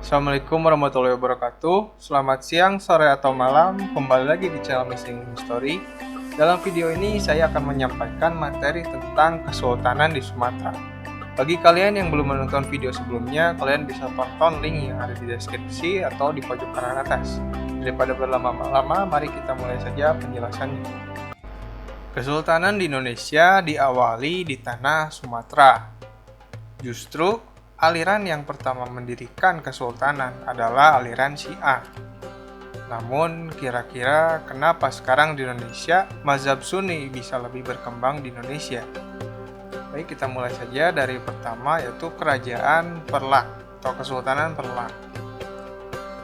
Assalamualaikum warahmatullahi wabarakatuh. Selamat siang, sore, atau malam. Kembali lagi di channel Missing History. Dalam video ini saya akan menyampaikan materi tentang Kesultanan di Sumatera. Bagi kalian yang belum menonton video sebelumnya, kalian bisa tonton link yang ada di deskripsi atau di pojok kanan atas. Daripada berlama-lama, mari kita mulai saja penjelasannya. Kesultanan di Indonesia diawali di tanah Sumatera. Justru aliran yang pertama mendirikan kesultanan adalah aliran Syiah. Namun, kira-kira kenapa sekarang di Indonesia mazhab Sunni bisa lebih berkembang di Indonesia? Baik, kita mulai saja dari pertama, yaitu Kerajaan Perlak atau Kesultanan Perlak.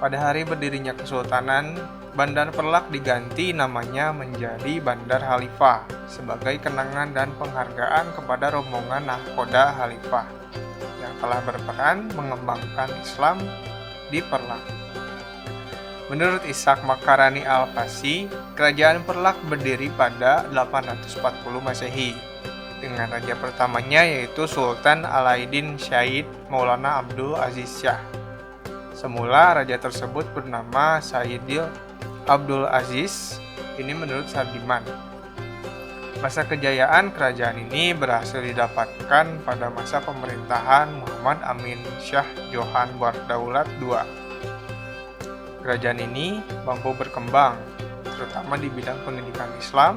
Pada hari berdirinya kesultanan, Bandar Perlak diganti namanya menjadi Bandar Khalifah sebagai kenangan dan penghargaan kepada rombongan nahkoda Khalifah yang telah berperan mengembangkan Islam di Perlak. Menurut Ishaq Makarani Al-Fasi, Kerajaan Perlak berdiri pada 840 Masehi dengan raja pertamanya yaitu Sultan Alauddin Syed Maulana Abdul Aziz Shah. Semula raja tersebut bernama Sayyidil Abdul Aziz, ini menurut Sardiman. Masa kejayaan kerajaan ini berhasil didapatkan pada masa pemerintahan Muhammad Amin Shah Johan Bardaulat II. Kerajaan ini mampu berkembang, terutama di bidang pendidikan Islam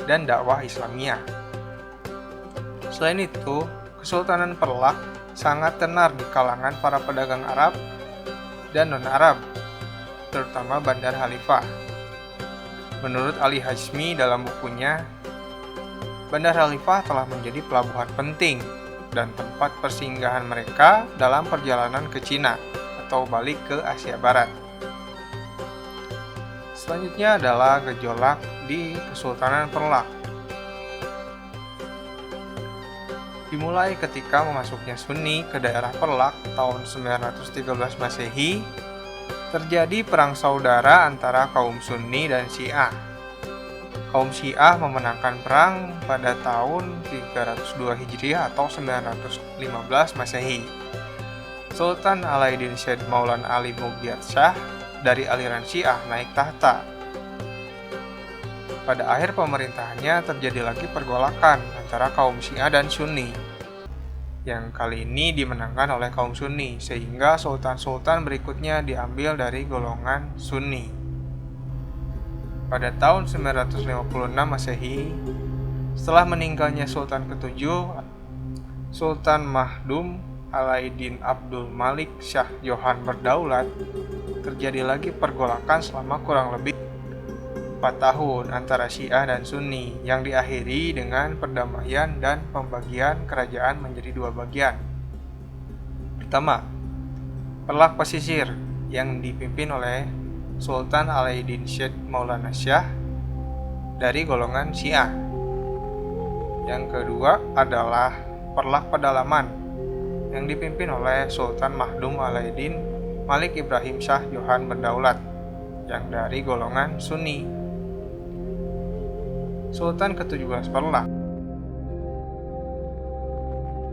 dan dakwah Islamiyah. Selain itu, Kesultanan Perlak sangat tenar di kalangan para pedagang Arab dan non-Arab, terutama Bandar Khalifah. Menurut Ali Hazmi dalam bukunya, Bandar Khalifah telah menjadi pelabuhan penting dan tempat persinggahan mereka dalam perjalanan ke Cina atau balik ke Asia Barat. Selanjutnya adalah gejolak di Kesultanan Perlak. Dimulai ketika memasuknya Sunni ke daerah Perlak tahun 913 Masehi, terjadi perang saudara antara kaum Sunni dan Syiah. Kaum Syiah memenangkan perang pada tahun 302 Hijriah atau 915 Masehi. Sultan Alauddin Syed Maulana Ali Mughiyat Shah dari aliran Syiah naik tahta. Pada akhir pemerintahannya terjadi lagi pergolakan antara kaum Syiah dan Sunni, yang kali ini dimenangkan oleh kaum Sunni, sehingga sultan-sultan berikutnya diambil dari golongan Sunni. Pada tahun 956 Masehi, setelah meninggalnya Sultan ke-7, Sultan Mahdum Alauddin Abdul Malik Shah Johan Bardaulat, terjadi lagi pergolakan selama kurang lebih 4 tahun antara Syiah dan Sunni yang diakhiri dengan perdamaian dan pembagian kerajaan menjadi 2 bagian. Pertama, Perlak Pesisir yang dipimpin oleh Sultan Alauddin Syed Maulana Shah dari golongan Syiah. Yang kedua adalah Perlak Pedalaman yang dipimpin oleh Sultan Mahdum Alauddin Malik Ibrahim Shah Johan Bardaulat yang dari golongan Sunni. Sultan ke-17 Perlak,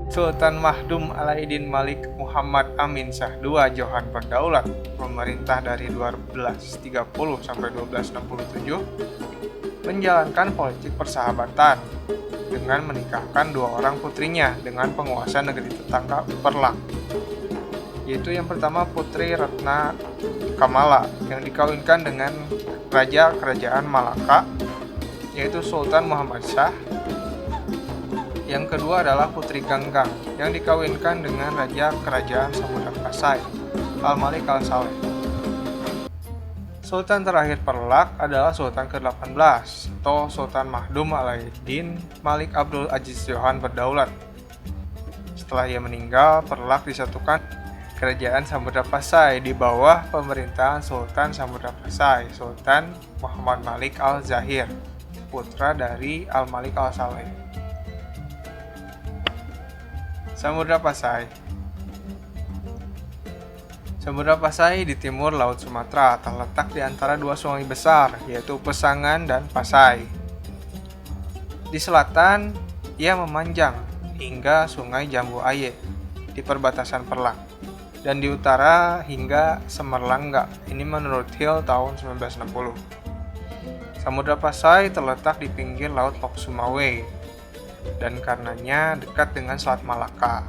Sultan Mahdum Alauddin Malik Muhammad Amin Shah II Johan Bardaulat, pemerintah dari 1230 sampai 1267, menjalankan politik persahabatan dengan menikahkan 2 orang putrinya dengan penguasa negeri tetangga Perlak, yaitu yang pertama Putri Ratna Kamala yang dikawinkan dengan Raja Kerajaan Malaka, yaitu Sultan Muhammad Shah. Yang kedua adalah Putri Ganggang yang dikawinkan dengan Raja Kerajaan Samudra Pasai, Al-Malik Al-Saleh. Sultan terakhir Perlak adalah Sultan ke-18 atau Sultan Mahdum Alauddin Malik Abdul Aziz Johan Bardaulat. Setelah ia meninggal, Perlak disatukan Kerajaan Samudra Pasai di bawah pemerintahan Sultan Samudra Pasai, Sultan Muhammad Malik Al-Zahir, putra dari Al-Malik Al-Saleh. Samudra Pasai. Samudra Pasai di timur Laut Sumatera terletak di antara 2 sungai besar, yaitu Pesangan dan Pasai. Di selatan, ia memanjang hingga Sungai Jambu Aye di perbatasan Perlak. dan di utara hingga Semerlangga. Ini menurut Hill tahun 1960. Samudra Pasai terletak di pinggir Laut Lok Sumawe dan karenanya dekat dengan Selat Malaka.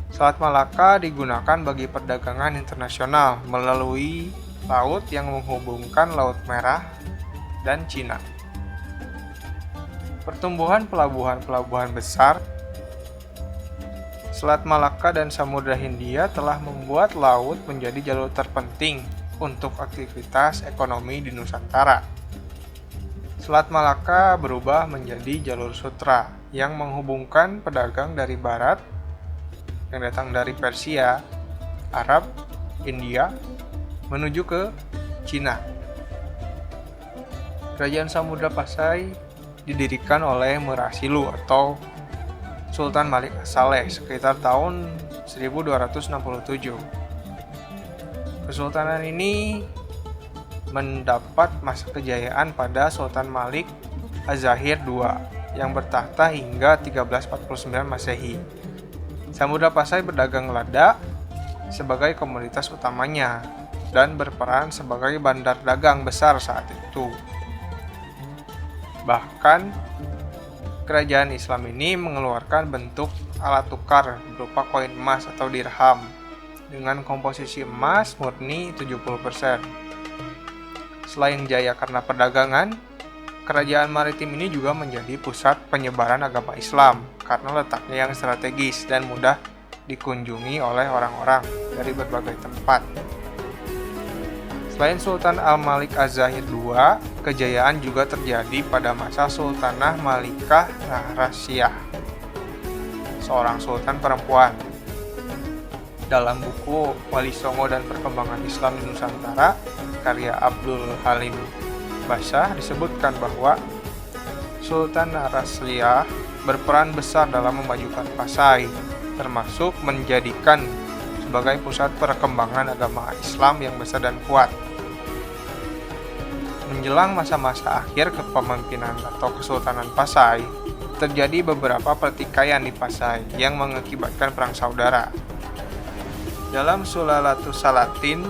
Selat Malaka digunakan bagi perdagangan internasional melalui laut yang menghubungkan Laut Merah dan Cina. Pertumbuhan pelabuhan-pelabuhan besar Selat Malaka dan Samudra Hindia telah membuat laut menjadi jalur terpenting untuk aktivitas ekonomi di Nusantara. Selat Malaka berubah menjadi jalur sutra yang menghubungkan pedagang dari barat yang datang dari Persia, Arab, India, menuju ke Cina. Kerajaan Samudra Pasai didirikan oleh Merasilu atau Sultan Malik As-Saleh sekitar tahun 1267. Kesultanan ini mendapat masa kejayaan pada Sultan Malik Az-Zahir II yang bertahta hingga 1349 Masehi. Samudra Pasai berdagang lada sebagai komoditas utamanya dan berperan sebagai bandar dagang besar saat itu. Bahkan kerajaan Islam ini mengeluarkan bentuk alat tukar berupa koin emas atau dirham dengan komposisi emas murni 70%. Selain jaya karena perdagangan, kerajaan maritim ini juga menjadi pusat penyebaran agama Islam karena letaknya yang strategis dan mudah dikunjungi oleh orang-orang dari berbagai tempat. Selain Sultan Al-Malik Az-Zahir II, kejayaan juga terjadi pada masa Sultanah Malikah Rasyah, seorang sultan perempuan. Dalam buku Wali Songo dan Perkembangan Islam di Nusantara, karya Abdul Halim Basyah, disebutkan bahwa Sultan Rasyah berperan besar dalam memajukan Pasai, termasuk menjadikan sebagai pusat perkembangan agama Islam yang besar dan kuat. Menjelang masa-masa akhir kepemimpinan atau Kesultanan Pasai, terjadi beberapa pertikaian di Pasai yang mengakibatkan perang saudara. Dalam Sulalatus Salatin,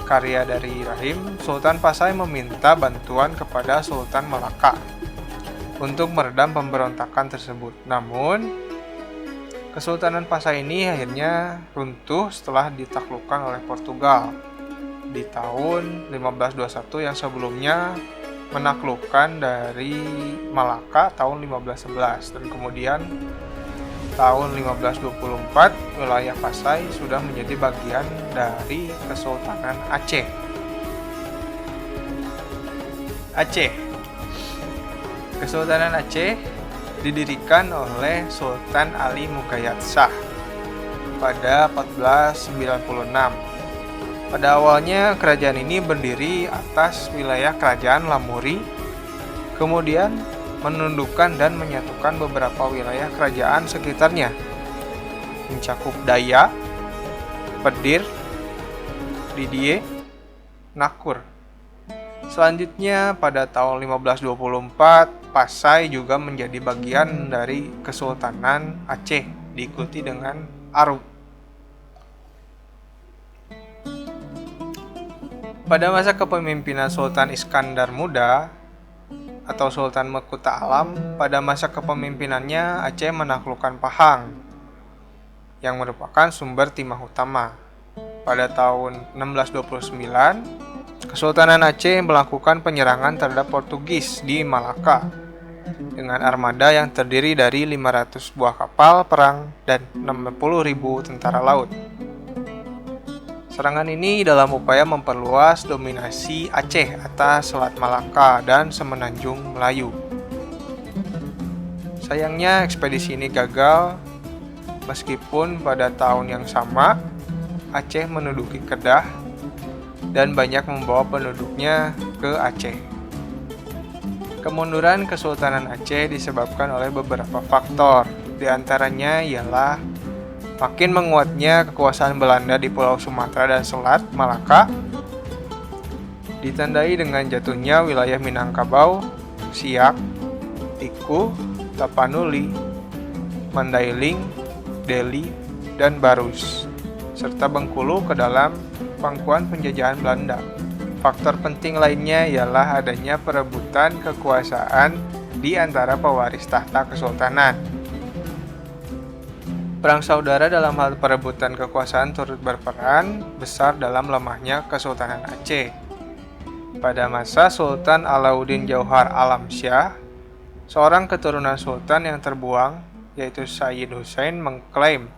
karya dari Rahim, Sultan Pasai meminta bantuan kepada Sultan Malaka untuk meredam pemberontakan tersebut. Namun, Kesultanan Pasai ini akhirnya runtuh setelah ditaklukkan oleh Portugal di tahun 1521 yang sebelumnya menaklukkan dari Malaka tahun 1511 dan kemudian tahun 1524 wilayah Pasai sudah menjadi bagian dari Kesultanan Aceh. Kesultanan Aceh didirikan oleh Sultan Ali Muqayyad Shah pada 1496. Pada awalnya kerajaan ini berdiri atas wilayah kerajaan Lamuri, kemudian menundukkan dan menyatukan beberapa wilayah kerajaan sekitarnya, mencakup Daya, Pedir, Didiye, Nakur. Selanjutnya pada tahun 1524, Pasai juga menjadi bagian dari Kesultanan Aceh, diikuti dengan Aruk. Pada masa kepemimpinan Sultan Iskandar Muda atau Sultan Mekuta Alam, pada masa kepemimpinannya Aceh menaklukkan Pahang yang merupakan sumber timah utama. Pada tahun 1629, Kesultanan Aceh melakukan penyerangan terhadap Portugis di Malaka dengan armada yang terdiri dari 500 buah kapal perang dan 60.000 tentara laut. Serangan ini dalam upaya memperluas dominasi Aceh atas Selat Malaka dan Semenanjung Melayu. Sayangnya ekspedisi ini gagal, meskipun pada tahun yang sama Aceh menduduki Kedah dan banyak membawa penduduknya ke Aceh. Kemunduran Kesultanan Aceh disebabkan oleh beberapa faktor, di antaranya ialah makin menguatnya kekuasaan Belanda di Pulau Sumatera dan Selat Malaka, ditandai dengan jatuhnya wilayah Minangkabau, Siak, Tiku, Tapanuli, Mandailing, Deli, dan Barus. serta Bengkulu ke dalam pangkuan penjajahan Belanda. Faktor penting lainnya ialah adanya perebutan kekuasaan di antara pewaris tahta kesultanan. Perang saudara dalam hal perebutan kekuasaan turut berperan besar dalam lemahnya Kesultanan Aceh. Pada masa Sultan Alauddin Jauhar Alamsyah, seorang keturunan sultan yang terbuang, yaitu Sayyid Hussein, mengklaim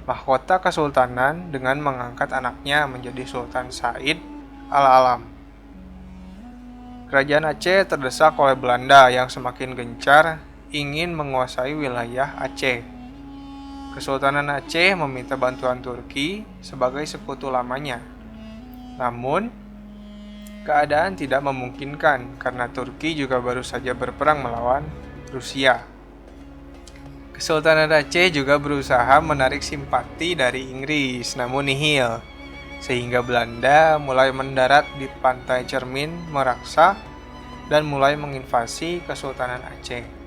mahkota kesultanan dengan mengangkat anaknya menjadi Sultan Said Al-Alam. Kerajaan Aceh terdesak oleh Belanda yang semakin gencar ingin menguasai wilayah Aceh. Kesultanan Aceh meminta bantuan Turki sebagai sekutu lamanya. Namun, keadaan tidak memungkinkan karena Turki juga baru saja berperang melawan Rusia. Kesultanan Aceh juga berusaha menarik simpati dari Inggris, namun nihil, sehingga Belanda mulai mendarat di pantai Cermin, Meraksa, dan mulai menginvasi Kesultanan Aceh.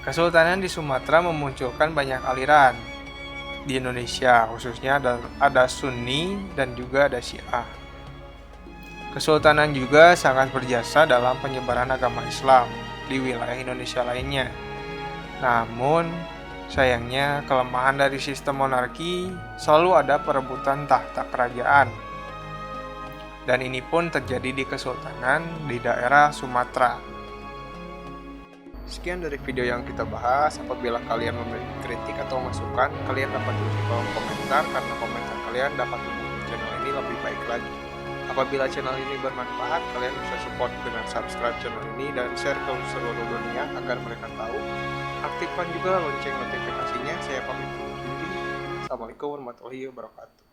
Kesultanan di Sumatera memunculkan banyak aliran. Di Indonesia khususnya ada Sunni dan juga ada Syiah. Kesultanan juga sangat berjasa dalam penyebaran agama Islam di wilayah Indonesia lainnya. Namun, sayangnya kelemahan dari sistem monarki selalu ada perebutan tahta kerajaan. Dan ini pun terjadi di kesultanan di daerah Sumatera. Sekian dari video yang kita bahas. Apabila kalian memiliki kritik atau masukan, kalian dapat tulis di kolom komentar karena komentar kalian dapat membuat channel ini lebih baik lagi. Apabila channel ini bermanfaat, kalian bisa support dengan subscribe channel ini dan share ke seluruh dunia agar mereka tahu. Aktifkan juga lonceng notifikasinya. Saya pamit undur diri. Assalamualaikum warahmatullahi wabarakatuh.